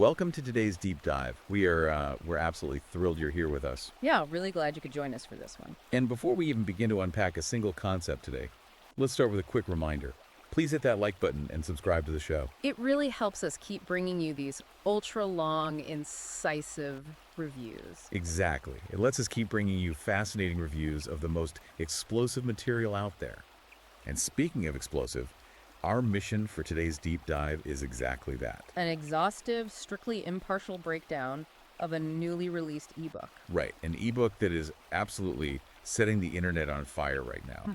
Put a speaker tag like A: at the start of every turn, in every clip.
A: welcome to today's deep dive. We're absolutely thrilled you're here with us.
B: Yeah, really glad you could join us for this one.
A: And before we even begin to unpack a single concept today, let's start with a quick reminder. Please hit that like button and subscribe to the show.
B: It really helps us keep bringing you these ultra-long, incisive reviews.
A: Exactly. It lets us keep bringing you fascinating reviews of the most explosive material out there. And speaking of explosive, our mission for today's deep dive is exactly that.
B: An exhaustive, strictly impartial breakdown of a newly released ebook.
A: Right, an ebook that is absolutely setting the internet on fire right now.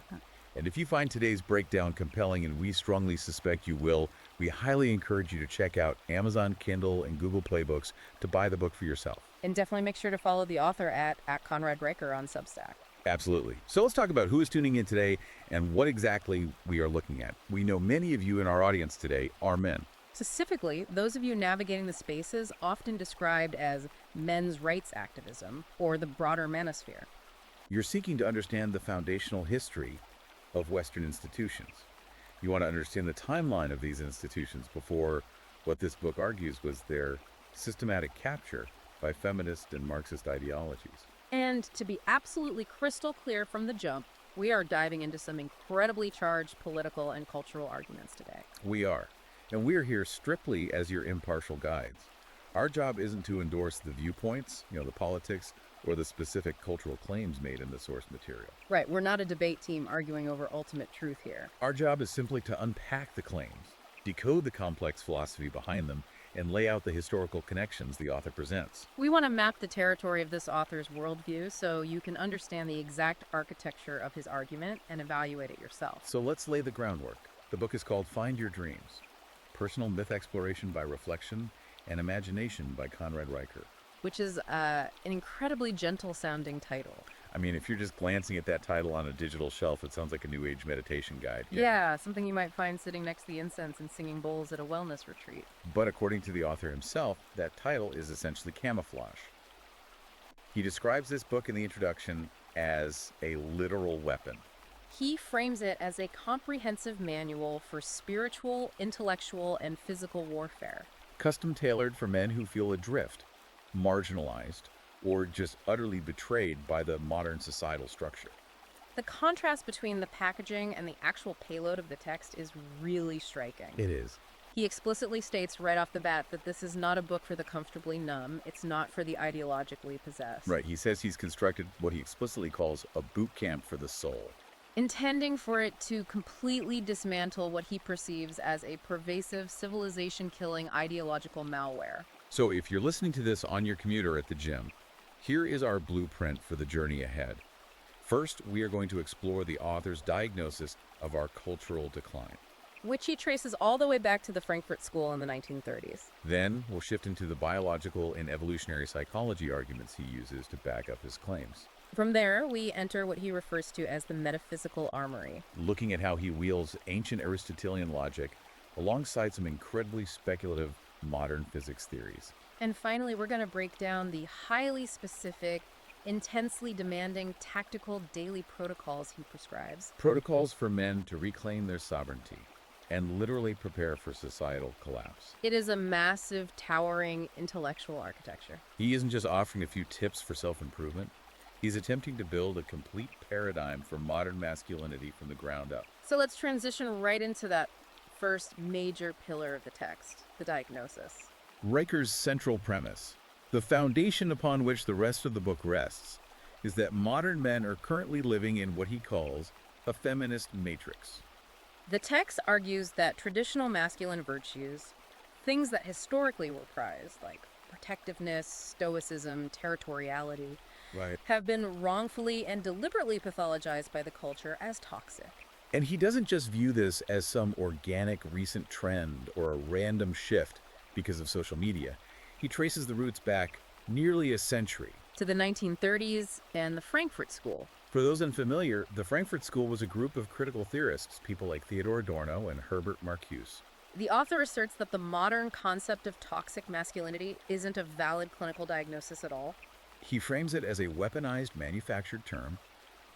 A: And if you find today's breakdown compelling, and we strongly suspect you will, we highly encourage you to check out Amazon Kindle and Google Play Books to buy the book for yourself.
B: And definitely make sure to follow the author at Conrad Riker on Substack.
A: Absolutely. So let's talk about who is tuning in today and what exactly we are looking at. We know many of you in our audience today are men.
B: Specifically, those of you navigating the spaces often described as men's rights activism or the broader manosphere.
A: You're seeking to understand the foundational history of Western institutions. You want to understand the timeline of these institutions before what this book argues was their systematic capture by feminist and Marxist ideologies.
B: And to be absolutely crystal clear from the jump, we are diving into some incredibly charged political and cultural arguments today.
A: We are. And we're here strictly as your impartial guides. Our job isn't to endorse the viewpoints, the politics, or the specific cultural claims made in the source material.
B: Right, we're not a debate team arguing over ultimate truth here.
A: Our job is simply to unpack the claims, decode the complex philosophy behind them, and lay out the historical connections the author presents.
B: We want to map the territory of this author's worldview so you can understand the exact architecture of his argument and evaluate it yourself.
A: So let's lay the groundwork. The book is called Find Your Dreams, Personal Myth Exploration by Reflection and Imagination by Conrad Riker.
B: Which is an incredibly gentle-sounding title.
A: I mean, if you're just glancing at that title on a digital shelf, it sounds like a New Age meditation guide.
B: Yeah, something you might find sitting next to the incense and singing bowls at a wellness retreat.
A: But according to the author himself, that title is essentially camouflage. He describes this book in the introduction as a literal weapon.
B: He frames it as a comprehensive manual for spiritual, intellectual, and physical warfare.
A: Custom-tailored for men who feel adrift, marginalized, or just utterly betrayed by the modern societal structure.
B: The contrast between the packaging and the actual payload of the text is really striking.
A: It is.
B: He explicitly states right off the bat that this is not a book for the comfortably numb. It's not for the ideologically possessed.
A: Right. He says he's constructed what he explicitly calls a boot camp for the soul,
B: intending for it to completely dismantle what he perceives as a pervasive, civilization-killing ideological malware.
A: So if you're listening to this on your commute or at the gym, here is our blueprint for the journey ahead. First, we are going to explore the author's diagnosis of our cultural decline,
B: which he traces all the way back to the Frankfurt School in the 1930s.
A: Then we'll shift into the biological and evolutionary psychology arguments he uses to back up his claims.
B: From there, we enter what he refers to as the metaphysical armory,
A: looking at how he wields ancient Aristotelian logic alongside some incredibly speculative modern physics theories.
B: And finally, we're going to break down the highly specific, intensely demanding tactical daily protocols he prescribes.
A: Protocols for men to reclaim their sovereignty and literally prepare for societal collapse.
B: It is a massive, towering intellectual architecture.
A: He isn't just offering a few tips for self-improvement. He's attempting to build a complete paradigm for modern masculinity from the ground up.
B: So let's transition right into that first major pillar of the text, the diagnosis.
A: Riker's central premise, the foundation upon which the rest of the book rests, is that modern men are currently living in what he calls a feminist matrix.
B: The text argues that traditional masculine virtues, things that historically were prized, like protectiveness, stoicism, territoriality,
A: right,
B: have been wrongfully and deliberately pathologized by the culture as toxic.
A: And he doesn't just view this as some organic recent trend or a random shift because of social media. He traces the roots back nearly a century.
B: To the 1930s and the Frankfurt School.
A: For those unfamiliar, the Frankfurt School was a group of critical theorists, people like Theodore Adorno and Herbert Marcuse.
B: The author asserts that the modern concept of toxic masculinity isn't a valid clinical diagnosis at all.
A: He frames it as a weaponized, manufactured term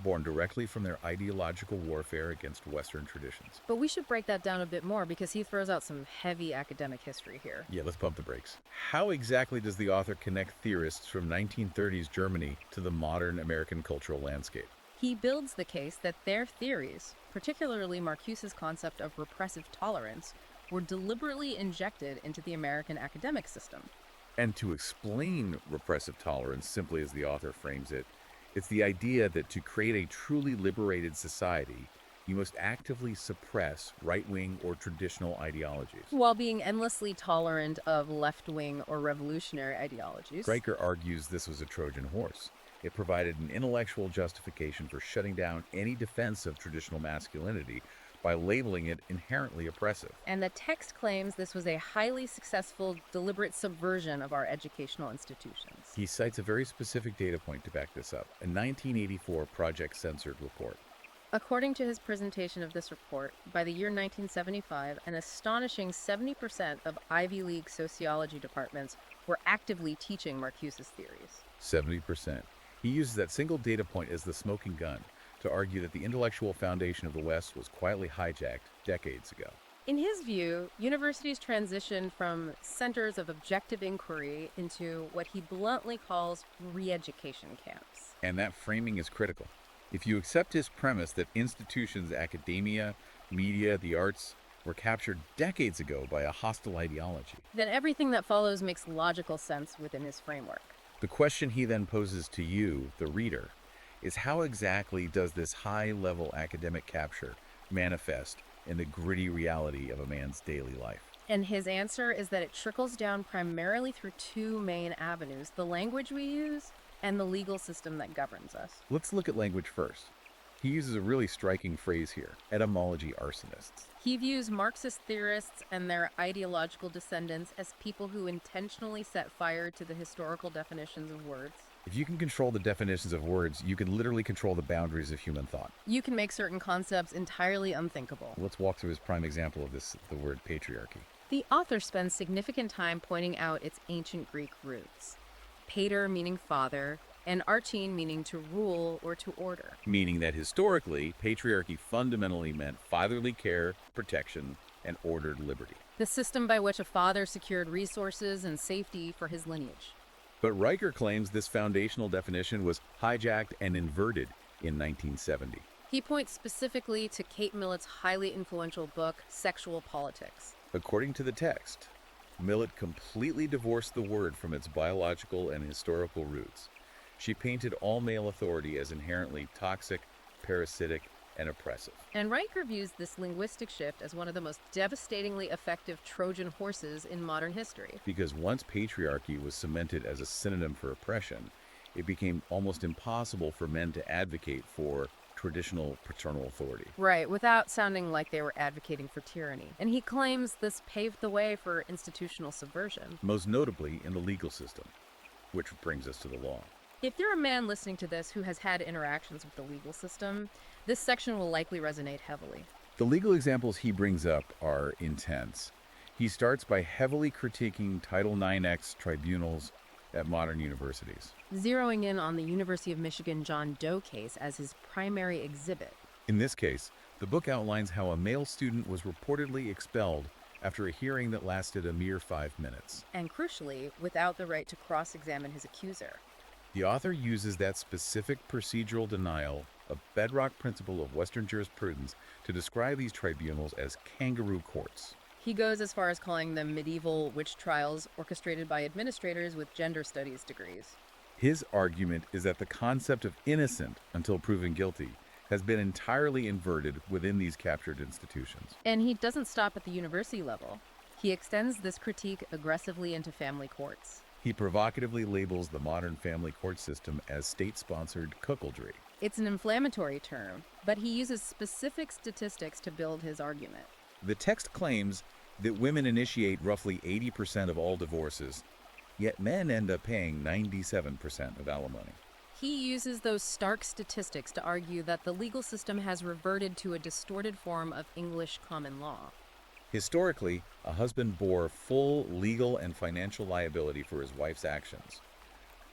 A: born directly from their ideological warfare against Western traditions.
B: But we should break that down a bit more because he throws out some heavy academic history here.
A: Yeah, let's pump the brakes. How exactly does the author connect theorists from 1930s Germany to the modern American cultural landscape?
B: He builds the case that their theories, particularly Marcuse's concept of repressive tolerance, were deliberately injected into the American academic system.
A: And to explain repressive tolerance simply as the author frames it, it's the idea that to create a truly liberated society, you must actively suppress right-wing or traditional ideologies.
B: While being endlessly tolerant of left-wing or revolutionary ideologies.
A: Riker argues this was a Trojan horse. It provided an intellectual justification for shutting down any defense of traditional masculinity by labeling it inherently oppressive.
B: And the text claims this was a highly successful, deliberate subversion of our educational institutions.
A: He cites a very specific data point to back this up, a 1984 Project Censored report.
B: According to his presentation of this report, by the year 1975, an astonishing 70% of Ivy League sociology departments were actively teaching Marcuse's theories.
A: 70%. He uses that single data point as the smoking gun to argue that the intellectual foundation of the West was quietly hijacked decades ago.
B: In his view, universities transitioned from centers of objective inquiry into what he bluntly calls re-education camps.
A: And that framing is critical. If you accept his premise that institutions, academia, media, the arts, were captured decades ago by a hostile ideology,
B: Then everything that follows makes logical sense within his framework.
A: the question he then poses to you, the reader, is how exactly does this high-level academic capture manifest in the gritty reality of a man's daily life?
B: And his answer is that it trickles down primarily through two main avenues: the language we use and the legal system that governs us.
A: Let's look at language first. He uses a really striking phrase here, etymology arsonists.
B: He views Marxist theorists and their ideological descendants as people who intentionally set fire to the historical definitions of words.
A: If you can control the definitions of words, you can literally control the boundaries of human thought.
B: You can make certain concepts entirely unthinkable.
A: Let's walk through his prime example of this, the word patriarchy.
B: The author spends significant time pointing out its ancient Greek roots. Pater meaning father, and archein meaning to rule or to order.
A: Meaning that historically, patriarchy fundamentally meant fatherly care, protection, and ordered liberty.
B: The system by which a father secured resources and safety for his lineage.
A: But Riker claims this foundational definition was hijacked and inverted in 1970.
B: He points specifically to Kate Millett's highly influential book, Sexual Politics.
A: According to the text, Millett completely divorced the word from its biological and historical roots. She painted all male authority as inherently toxic, parasitic, and oppressive.
B: And Riker views this linguistic shift as one of the most devastatingly effective Trojan horses in modern history.
A: Because once patriarchy was cemented as a synonym for oppression, it became almost impossible for men to advocate for traditional paternal authority.
B: Right, without sounding like they were advocating for tyranny. And he claims this paved the way for institutional subversion.
A: Most notably in the legal system, which brings us to the law.
B: If you're a man listening to this who has had interactions with the legal system, this section will likely resonate heavily.
A: The legal examples he brings up are intense. He starts by heavily critiquing Title IX tribunals at modern universities.
B: Zeroing in on the University of Michigan John Doe case as his primary exhibit.
A: In this case, the book outlines how a male student was reportedly expelled after a hearing that lasted a mere 5 minutes.
B: And crucially, without the right to cross-examine his accuser.
A: The author uses that specific procedural denial, a bedrock principle of Western jurisprudence, to describe these tribunals as kangaroo courts.
B: He goes as far as calling them medieval witch trials orchestrated by administrators with gender studies degrees.
A: His argument is that the concept of innocent until proven guilty has been entirely inverted within these captured institutions.
B: And he doesn't stop at the university level. He extends this critique aggressively into family courts.
A: He provocatively labels the modern family court system as state-sponsored cuckoldry.
B: It's an inflammatory term, but he uses specific statistics to build his argument.
A: The text claims that women initiate roughly 80% of all divorces, yet men end up paying 97% of alimony.
B: He uses those stark statistics to argue that the legal system has reverted to a distorted form of English common law.
A: Historically, a husband bore full legal and financial liability for his wife's actions,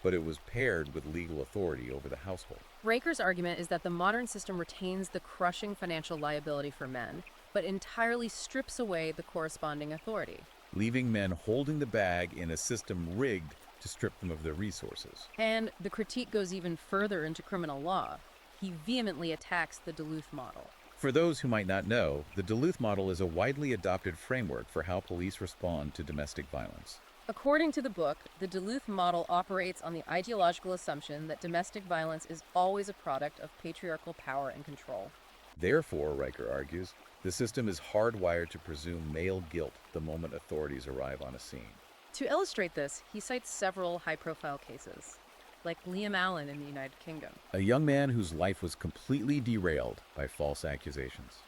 A: but it was paired with legal authority over the household.
B: Raker's argument is that the modern system retains the crushing financial liability for men, but entirely strips away the corresponding authority.
A: leaving men holding the bag in a system rigged to strip them of their resources.
B: And the critique goes even further into criminal law. He vehemently attacks the Duluth model.
A: For those who might not know, the Duluth model is a widely adopted framework for how police respond to domestic violence.
B: According to the book, the Duluth model operates on the ideological assumption that domestic violence is always a product of patriarchal power and control.
A: Therefore, Riker argues, the system is hardwired to presume male guilt the moment authorities arrive on a scene.
B: To illustrate this, he cites several high-profile cases, like Liam Allen in the United Kingdom.
A: A young man whose life was completely derailed by false accusations.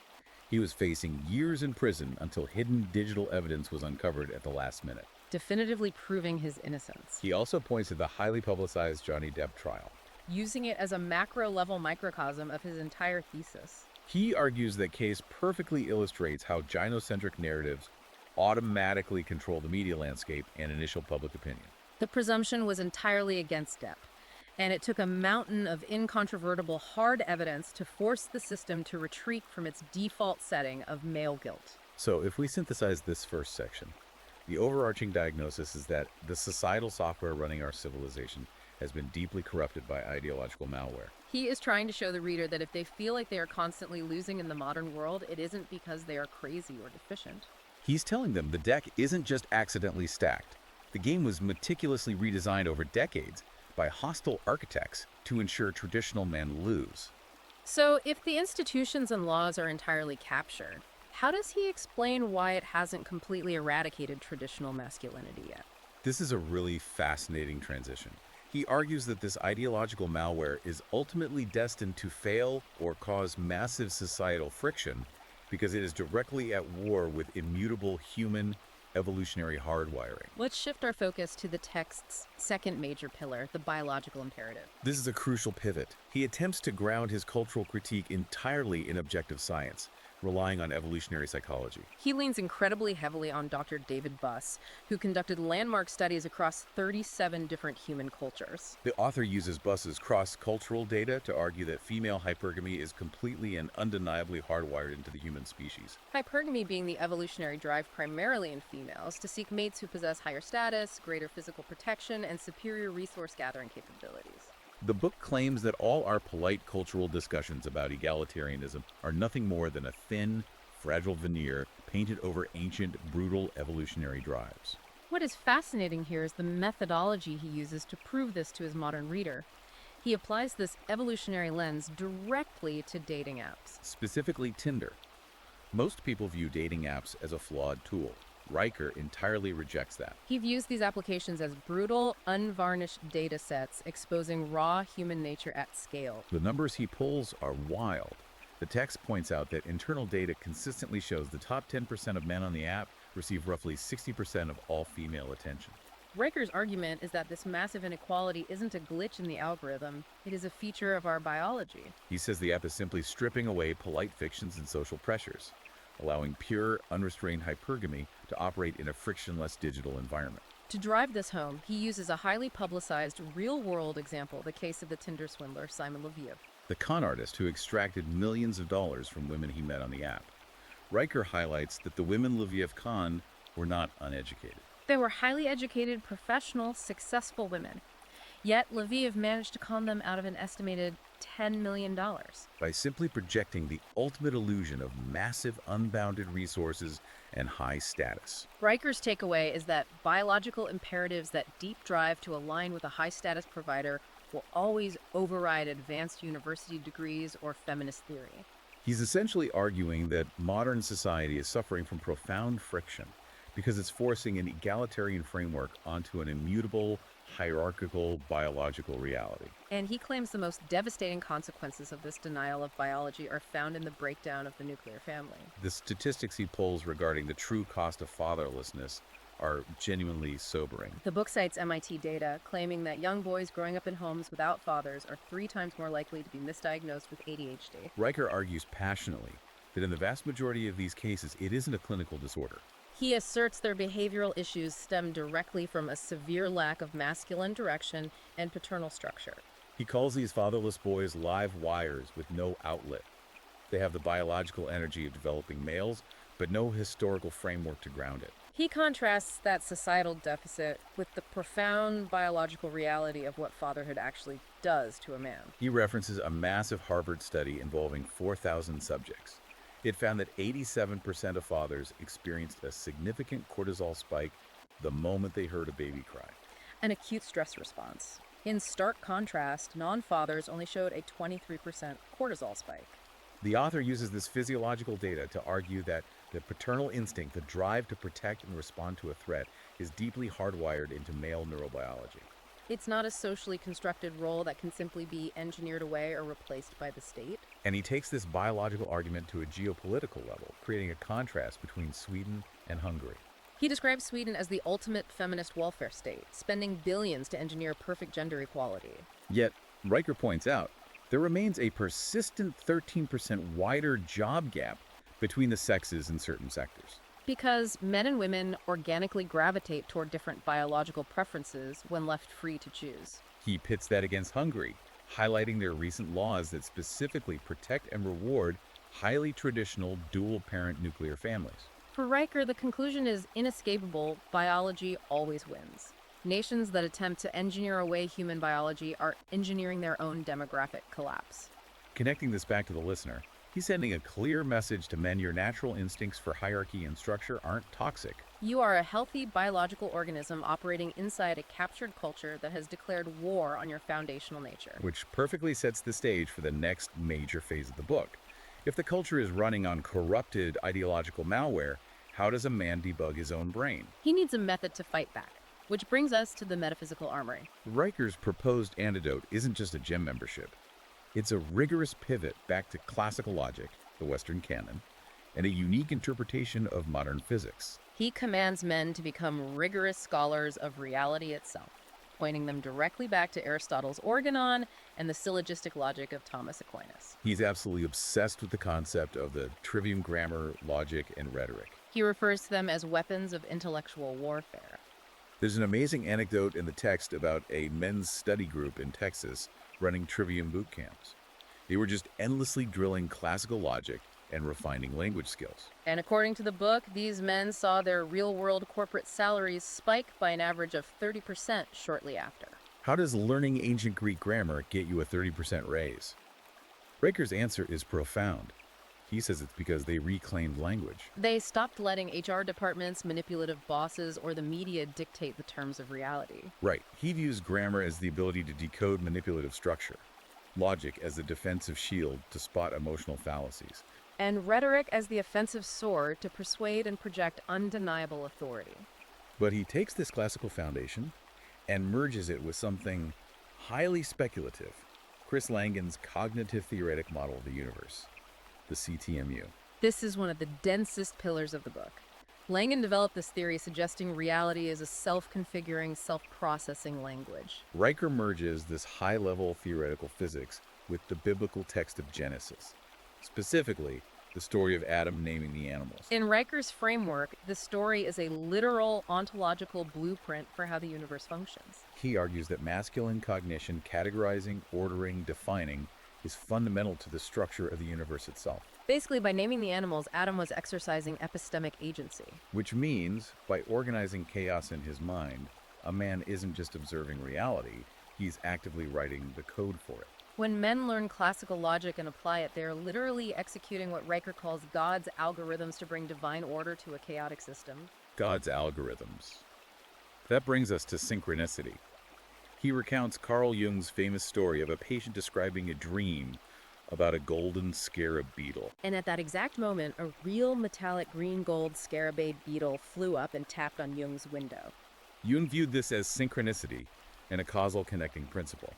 A: He was facing years in prison until hidden digital evidence was uncovered at the last minute.
B: Definitively proving his innocence,
A: He also points to the highly publicized Johnny Depp trial.
B: using it as a macro-level microcosm of his entire thesis.
A: He argues that case perfectly illustrates how gynocentric narratives automatically control the media landscape and initial public opinion.
B: The presumption was entirely against Depp, and it took a mountain of incontrovertible hard evidence to force the system to retreat from its default setting of male guilt.
A: So if we synthesize this first section, the overarching diagnosis is that the societal software running our civilization has been deeply corrupted by ideological malware.
B: He is trying to show the reader that if they feel like they are constantly losing in the modern world, it isn't because they are crazy or deficient.
A: He's telling them the deck isn't just accidentally stacked. The game was meticulously redesigned over decades by hostile architects to ensure traditional men lose.
B: So, if the institutions and laws are entirely captured, how does he explain why it hasn't completely eradicated traditional masculinity yet?
A: This is a really fascinating transition. He argues that this ideological malware is ultimately destined to fail or cause massive societal friction because it is directly at war with immutable human evolutionary hardwiring.
B: Let's shift our focus to the text's second major pillar, the biological imperative.
A: This is a crucial pivot. He attempts to ground his cultural critique entirely in objective science, relying on evolutionary psychology.
B: He leans incredibly heavily on Dr. David Buss, who conducted landmark studies across 37 different human cultures.
A: The author uses Buss's cross-cultural data to argue that female hypergamy is completely and undeniably hardwired into the human species.
B: Hypergamy being the evolutionary drive primarily in females to seek mates who possess higher status, greater physical protection, and superior resource gathering capabilities.
A: The book claims that all our polite cultural discussions about egalitarianism are nothing more than a thin, fragile veneer painted over ancient, brutal evolutionary drives.
B: What is fascinating here is the methodology he uses to prove this to his modern reader. He applies this evolutionary lens directly to dating apps.
A: Specifically Tinder. Most people view dating apps as a flawed tool. Riker entirely rejects that.
B: He views these applications as brutal, unvarnished data sets exposing raw human nature at scale.
A: The numbers he pulls are wild. The text points out that internal data consistently shows the top 10% of men on the app receive roughly 60% of all female attention.
B: Riker's argument is that this massive inequality isn't a glitch in the algorithm, it is a feature of our biology.
A: He says the app is simply stripping away polite fictions and social pressures, allowing pure, unrestrained hypergamy to operate in a frictionless digital environment.
B: To drive this home, he uses a highly publicized, real-world example, the case of the Tinder swindler Simon Leviev.
A: The con artist who extracted millions of dollars from women he met on the app. Riker highlights that the women Leviev conned were not uneducated.
B: They were highly educated, professional, successful women. Yet Leviev managed to con them out of an estimated $10 million.
A: By simply projecting the ultimate illusion of massive unbounded resources and high status.
B: Riker's takeaway is that biological imperatives that deep drive to align with a high-status provider will always override advanced university degrees or feminist theory.
A: He's essentially arguing that modern society is suffering from profound friction because it's forcing an egalitarian framework onto an immutable, hierarchical, biological reality.
B: And he claims the most devastating consequences of this denial of biology are found in the breakdown of the nuclear family.
A: The statistics he pulls regarding the true cost of fatherlessness are genuinely sobering.
B: The book cites MIT data claiming that young boys growing up in homes without fathers are 3 times more likely to be misdiagnosed with ADHD.
A: Riker argues passionately that in the vast majority of these cases, it isn't a clinical disorder.
B: He asserts their behavioral issues stem directly from a severe lack of masculine direction and paternal structure.
A: He calls these fatherless boys live wires with no outlet. They have the biological energy of developing males, but no historical framework to ground it.
B: He contrasts that societal deficit with the profound biological reality of what fatherhood actually does to a man.
A: He references a massive Harvard study involving 4,000 subjects. It found that 87% of fathers experienced a significant cortisol spike the moment they heard a baby cry.
B: An acute stress response. In stark contrast, non-fathers only showed a 23% cortisol spike.
A: The author uses this physiological data to argue that the paternal instinct, the drive to protect and respond to a threat, is deeply hardwired into male neurobiology.
B: It's not a socially constructed role that can simply be engineered away or replaced by the state.
A: And he takes this biological argument to a geopolitical level, creating a contrast between Sweden and Hungary.
B: He describes Sweden as the ultimate feminist welfare state, spending billions to engineer perfect gender equality.
A: Yet, Riker points out, there remains a persistent 13% wider job gap between the sexes in certain sectors.
B: Because men and women organically gravitate toward different biological preferences when left free to choose.
A: He pits that against Hungary, highlighting their recent laws that specifically protect and reward highly traditional dual-parent nuclear families.
B: For Riker, the conclusion is inescapable: biology always wins. Nations that attempt to engineer away human biology are engineering their own demographic collapse.
A: Connecting this back to the listener, he's sending a clear message to men: your natural instincts for hierarchy and structure aren't toxic.
B: You are a healthy biological organism operating inside a captured culture that has declared war on your foundational nature.
A: Which perfectly sets the stage for the next major phase of the book. If the culture is running on corrupted ideological malware, how does a man debug his own brain?
B: He needs a method to fight back, which brings us to the metaphysical armory.
A: Riker's proposed antidote isn't just a gym membership. It's a rigorous pivot back to classical logic, the Western canon, and a unique interpretation of modern physics.
B: He commands men to become rigorous scholars of reality itself, pointing them directly back to Aristotle's Organon and the syllogistic logic of Thomas Aquinas.
A: He's absolutely obsessed with the concept of the trivium grammar, logic, and rhetoric.
B: He refers to them as weapons of intellectual warfare.
A: There's an amazing anecdote in the text about a men's study group in Texas running trivium boot camps. They were just endlessly drilling classical logic and refining language skills.
B: And according to the book, these men saw their real-world corporate salaries spike by an average of 30% shortly after.
A: How does learning ancient Greek grammar get you a 30% raise? Riker's answer is profound. He says it's because they reclaimed language.
B: They stopped letting HR departments, manipulative bosses, or the media dictate the terms of reality.
A: Right. He views grammar as the ability to decode manipulative structure, logic as a defensive shield to spot emotional fallacies,
B: And rhetoric as the offensive sword to persuade and project undeniable authority.
A: But he takes this classical foundation and merges it with something highly speculative, Chris Langan's cognitive theoretic model of the universe, the CTMU.
B: This is one of the densest pillars of the book. Langan developed this theory suggesting reality is a self-configuring, self-processing language.
A: Riker merges this high-level theoretical physics with the biblical text of Genesis, specifically the story of Adam naming the animals.
B: In Riker's framework, the story is a literal ontological blueprint for how the universe functions.
A: He argues that masculine cognition, categorizing, ordering, defining, is fundamental to the structure of the universe itself.
B: Basically, by naming the animals, Adam was exercising epistemic agency.
A: Which means, by organizing chaos in his mind, a man isn't just observing reality, he's actively writing the code for it.
B: When men learn classical logic and apply it, they're literally executing what Riker calls God's algorithms to bring divine order to a chaotic system.
A: God's algorithms. That brings us to synchronicity. He recounts Carl Jung's famous story of a patient describing a dream about a golden scarab beetle.
B: And at that exact moment, a real metallic green-gold scarabade beetle flew up and tapped on Jung's window.
A: Jung viewed this as synchronicity and a causal connecting principle.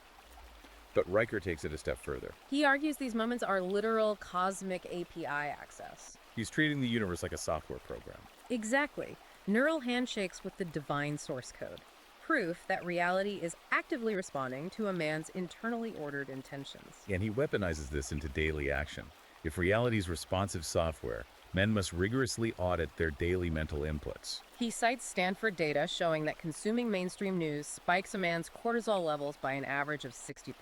A: But Riker takes it a step further.
B: He argues these moments are literal cosmic API access.
A: He's treating the universe like a software program.
B: Exactly. Neural handshakes with the divine source code. Proof that reality is actively responding to a man's internally ordered intentions.
A: And he weaponizes this into daily action. If reality's responsive software, Men must rigorously audit their daily mental inputs.
B: He cites Stanford data showing that consuming mainstream news spikes a man's cortisol levels by an average of 60%.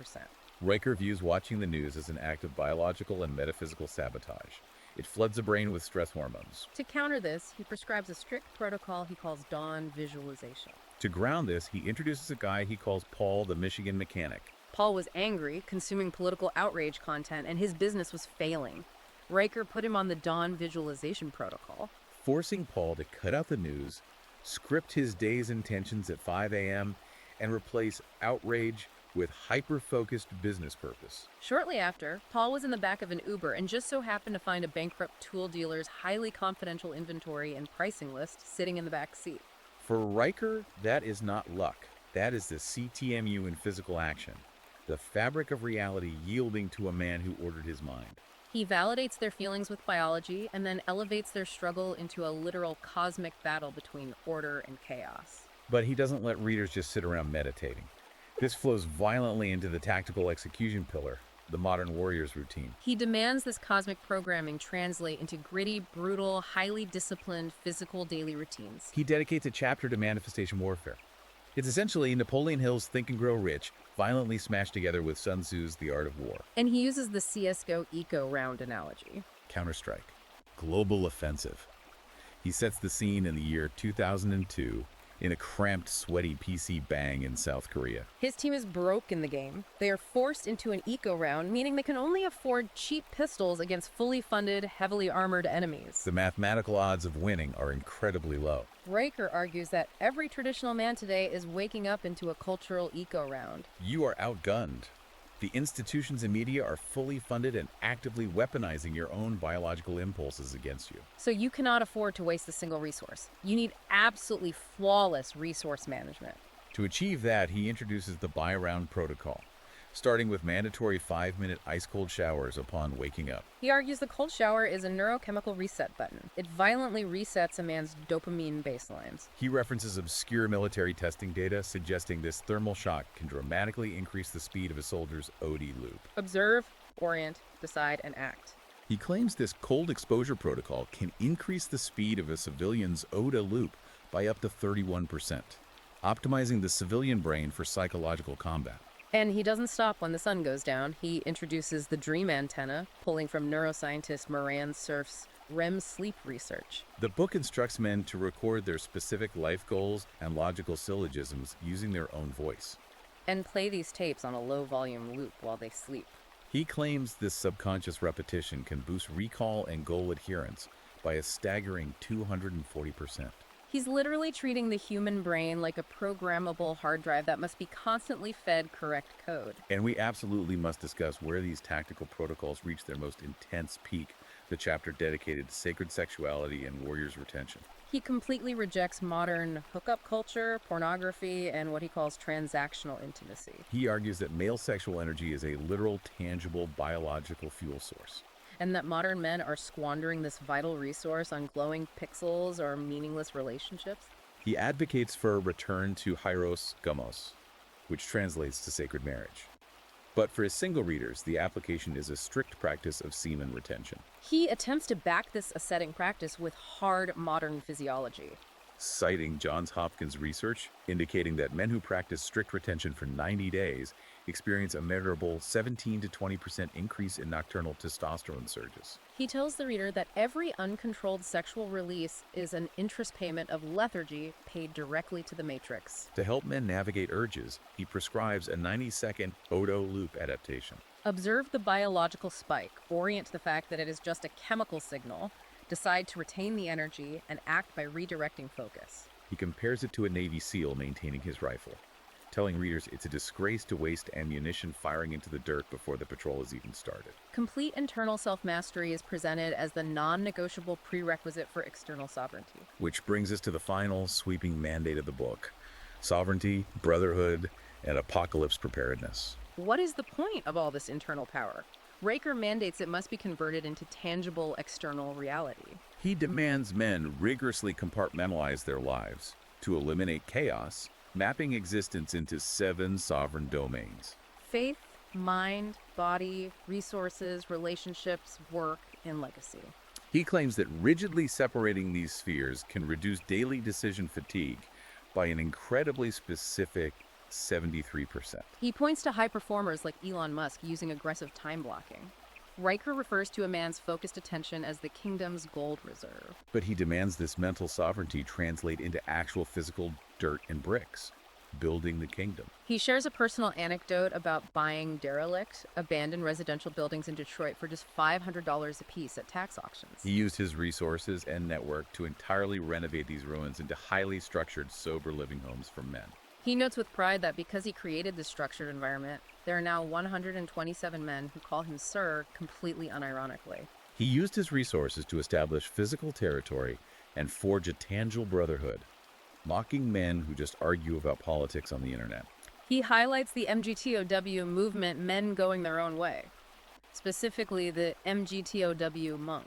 A: Riker views watching the news as an act of biological and metaphysical sabotage. It floods the brain with stress hormones.
B: To counter this, he prescribes a strict protocol he calls dawn visualization.
A: To ground this, he introduces a guy he calls Paul the Michigan Mechanic.
B: Paul was angry, consuming political outrage content, and his business was failing. Riker put him on the dawn visualization protocol.
A: Forcing Paul to cut out the news, script his day's intentions at 5 a.m., and replace outrage with hyper-focused business purpose.
B: Shortly after, Paul was in the back of an Uber and just so happened to find a bankrupt tool dealer's highly confidential inventory and pricing list sitting in the back seat.
A: For Riker, that is not luck. That is the CTMU in physical action, the fabric of reality yielding to a man who ordered his mind.
B: He validates their feelings with biology and then elevates their struggle into a literal cosmic battle between order and chaos.
A: But he doesn't let readers just sit around meditating. This flows violently into the tactical execution pillar, the modern warrior's routine.
B: He demands this cosmic programming translate into gritty, brutal, highly disciplined physical daily routines.
A: He dedicates a chapter to manifestation warfare. It's essentially Napoleon Hill's Think and Grow Rich, violently smashed together with Sun Tzu's The Art of War.
B: And he uses the CSGO eco round analogy.
A: Counter-Strike. Global offensive. He sets the scene in the year 2002 in a cramped, sweaty PC bang in South Korea.
B: His team is broke in the game. They are forced into an eco round, meaning they can only afford cheap pistols against fully funded, heavily armored enemies.
A: The mathematical odds of winning are incredibly low.
B: Riker argues that every traditional man today is waking up into a cultural eco round.
A: You are outgunned. The institutions and media are fully funded and actively weaponizing your own biological impulses against you.
B: So you cannot afford to waste a single resource. You need absolutely flawless resource management.
A: To achieve that, he introduces the buy-around protocol, starting with mandatory 5-minute ice-cold showers upon waking up.
B: He argues the cold shower is a neurochemical reset button. It violently resets a man's dopamine baselines.
A: He references obscure military testing data suggesting this thermal shock can dramatically increase the speed of a soldier's OD loop.
B: Observe, orient, decide, and act.
A: He claims this cold exposure protocol can increase the speed of a civilian's ODA loop by up to 31%, optimizing the civilian brain for psychological combat.
B: And he doesn't stop when the sun goes down. He introduces the dream antenna, pulling from neuroscientist Moran Cerf's REM sleep research.
A: The book instructs men to record their specific life goals and logical syllogisms using their own voice.
B: And play these tapes on a low-volume loop while they sleep.
A: He claims this subconscious repetition can boost recall and goal adherence by a staggering 240%.
B: He's literally treating the human brain like a programmable hard drive that must be constantly fed correct code.
A: And we absolutely must discuss where these tactical protocols reach their most intense peak, the chapter dedicated to sacred sexuality and warriors' retention.
B: He completely rejects modern hookup culture, pornography, and what he calls transactional intimacy.
A: He argues that male sexual energy is a literal, tangible, biological fuel source.
B: And that modern men are squandering this vital resource on glowing pixels or meaningless relationships.
A: He advocates for a return to hieros gamos, which translates to sacred marriage. But for his single readers, the application is a strict practice of semen retention.
B: He attempts to back this ascetic practice with hard modern physiology.
A: Citing Johns Hopkins research indicating that men who practice strict retention for 90 days experience a measurable 17 to 20% increase in nocturnal testosterone surges.
B: He tells the reader that every uncontrolled sexual release is an interest payment of lethargy paid directly to the matrix.
A: To help men navigate urges, he prescribes a 90-second Odo loop adaptation.
B: Observe the biological spike, orient to the fact that it is just a chemical signal, decide to retain the energy, and act by redirecting focus.
A: He compares it to a Navy SEAL maintaining his rifle, telling readers it's a disgrace to waste ammunition firing into the dirt before the patrol is even started.
B: Complete internal self-mastery is presented as the non-negotiable prerequisite for external sovereignty.
A: Which brings us to the final sweeping mandate of the book: sovereignty, brotherhood, and apocalypse preparedness.
B: What is the point of all this internal power? Riker mandates it must be converted into tangible external reality.
A: He demands men rigorously compartmentalize their lives to eliminate chaos, mapping existence into 7 sovereign domains:
B: Faith, mind, body, resources, relationships, work, and legacy.
A: He claims that rigidly separating these spheres can reduce daily decision fatigue by an incredibly specific 73%.
B: He points to high performers like Elon Musk using aggressive time blocking. Riker refers to a man's focused attention as the kingdom's gold reserve.
A: But he demands this mental sovereignty translate into actual physical dirt and bricks, building the kingdom.
B: He shares a personal anecdote about buying derelict, abandoned residential buildings in Detroit for just $500 apiece at tax auctions.
A: He used his resources and network to entirely renovate these ruins into highly structured, sober living homes for men.
B: He notes with pride that because he created this structured environment, there are now 127 men who call him Sir completely unironically.
A: He used his resources to establish physical territory and forge a tangible brotherhood, mocking men who just argue about politics on the internet.
B: He highlights the MGTOW movement, men going their own way, specifically the MGTOW monk.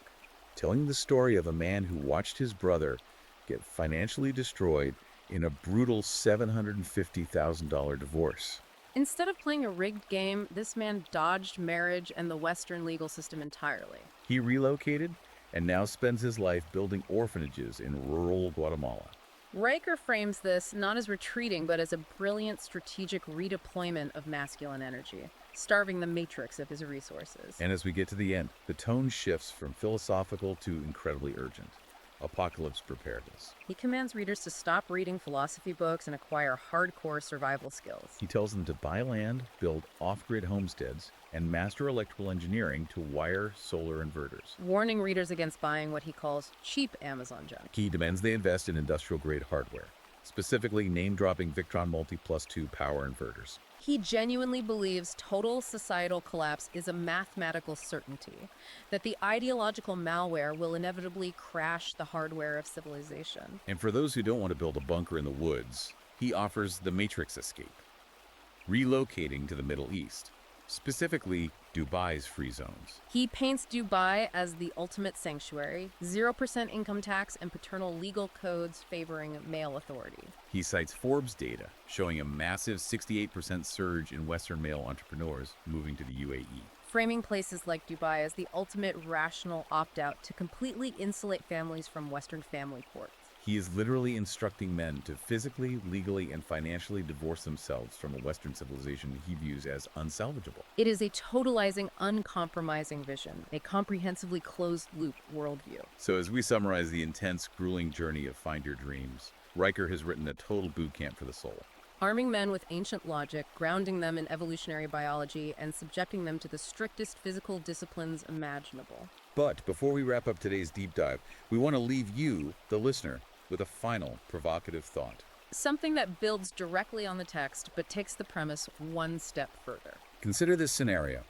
A: Telling the story of a man who watched his brother get financially destroyed in a brutal $750,000 divorce.
B: Instead of playing a rigged game, this man dodged marriage and the Western legal system entirely.
A: He relocated and now spends his life building orphanages in rural Guatemala.
B: Riker frames this not as retreating, but as a brilliant strategic redeployment of masculine energy, starving the matrix of his resources.
A: And as we get to the end, the tone shifts from philosophical to incredibly urgent. Apocalypse preparedness.
B: He commands readers to stop reading philosophy books and acquire hardcore survival skills.
A: He tells them to buy land, build off-grid homesteads, and master electrical engineering to wire solar inverters.
B: Warning readers against buying what he calls cheap Amazon junk.
A: He demands they invest in industrial-grade hardware, specifically name-dropping Victron Multi Plus 2 power inverters.
B: He genuinely believes total societal collapse is a mathematical certainty, that the ideological malware will inevitably crash the hardware of civilization.
A: And for those who don't want to build a bunker in the woods, he offers the Matrix escape, relocating to the Middle East, specifically Dubai's free zones.
B: He paints Dubai as the ultimate sanctuary, 0% income tax and paternal legal codes favoring male authority.
A: He cites Forbes data showing a massive 68% surge in Western male entrepreneurs moving to the UAE.
B: Framing places like Dubai as the ultimate rational opt-out to completely insulate families from Western family courts.
A: He is literally instructing men to physically, legally, and financially divorce themselves from a Western civilization he views as unsalvageable.
B: It is a totalizing, uncompromising vision, a comprehensively closed-loop worldview.
A: So as we summarize the intense, grueling journey of Find Your Dreams, Riker has written a total boot camp for the soul.
B: Arming men with ancient logic, grounding them in evolutionary biology, and subjecting them to the strictest physical disciplines imaginable.
A: But before we wrap up today's deep dive, we want to leave you, the listener, with a final provocative thought.
B: Something that builds directly on the text, but takes the premise one step further.
A: Consider this scenario.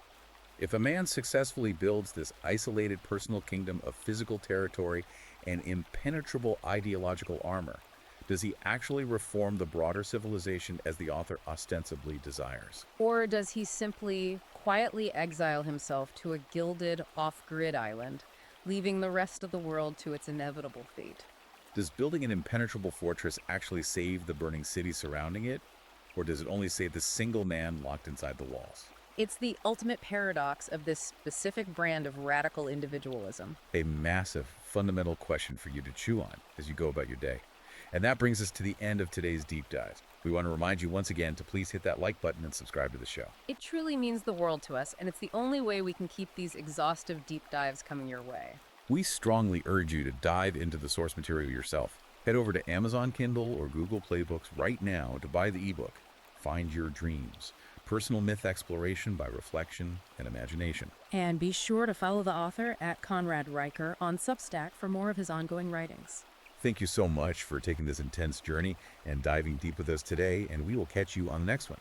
A: If a man successfully builds this isolated personal kingdom of physical territory and impenetrable ideological armor, does he actually reform the broader civilization as the author ostensibly desires?
B: Or does he simply quietly exile himself to a gilded, off-grid island, leaving the rest of the world to its inevitable fate?
A: Does building an impenetrable fortress actually save the burning city surrounding it? Or does it only save the single man locked inside the walls?
B: It's the ultimate paradox of this specific brand of radical individualism.
A: A massive, fundamental question for you to chew on as you go about your day. And that brings us to the end of today's deep dive. We want to remind you once again to please hit that like button and subscribe to the show.
B: It truly means the world to us, and it's the only way we can keep these exhaustive deep dives coming your way.
A: We strongly urge you to dive into the source material yourself. Head over to Amazon Kindle or Google Play Books right now to buy the ebook, Find Your Dreams, Personal Myth Exploration by Reflection and Imagination.
B: And be sure to follow the author at Conrad Riker on Substack for more of his ongoing writings.
A: Thank you so much for taking this intense journey and diving deep with us today, and we will catch you on the next one.